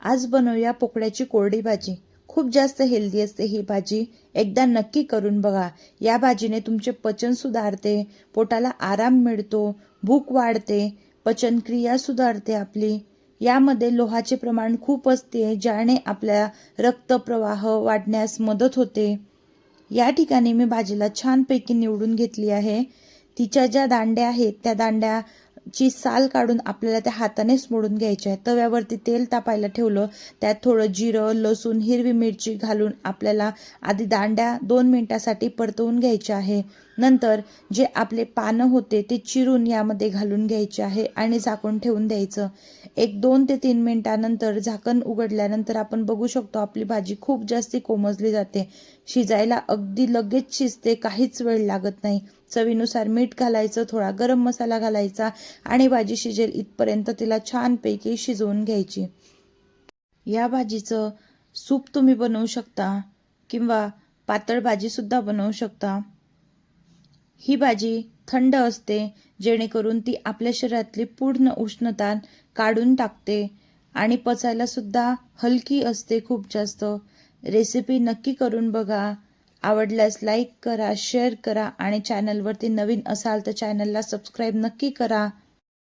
आज बनवूया पोकळ्याची कोरडी भाजी। खूप जास्त हेल्दी असते ही भाजी, एकदा नक्की करून बघा। या भाजीने तुमचे पचन सुधारते, पोटाला आराम मिळतो, भूक वाढते, पचनक्रिया सुधारते आपली। यामध्ये लोहाचे प्रमाण खूप असते, ज्याने आपल्या रक्तप्रवाह वाढण्यास मदत होते। या ठिकाणी मी भाजीला छानपैकी निवडून घेतली आहे। तिच्या ज्या दांड्या आहेत त्या दांड्याची साल काढून आपल्याला त्या हातानेच मोडून घ्यायच्या आहे। तव्यावरती तेल तापायला ठेवलं, त्यात थोडं जिरं, लसूण, हिरवी मिरची घालून आपल्याला आधी दांड्या 2 मिनिटासाठी परतवून घ्यायच्या आहे। नंतर जे आपले पानं होते ते चिरून यामध्ये घालून घ्यायचे आहे आणि झाकून ठेवून द्यायचं। एक 2 ते 3 मिनिटानंतर झाकण उघडल्यानंतर आपण बघू शकतो आपली भाजी खूप जास्ती कोमजली जाते, शिजायला अगदी लगेच शिजते, काहीच वेळ लागत नाही। चवीनुसार मीठ घालायचं, थोडा गरम मसाला घालायचा आणि भाजी शिजेल इथपर्यंत तिला छानपैकी शिजवून घ्यायची। या भाजीचं सूप तुम्ही बनवू शकता किंवा पातळ भाजी सुद्धा बनवू शकता। ही भाजी थंड असते, जेणेकरून ती आपल्या शरीरातली पूर्ण उष्णता काढून टाकते आणि पचायला सुद्धा हलकी असते खूप जास्त। रेसिपी नक्की करून बघा। आवडल्यास लाईक करा, शेअर करा आणि चॅनलवरती नवीन असाल तर चॅनलला सबस्क्राईब नक्की करा।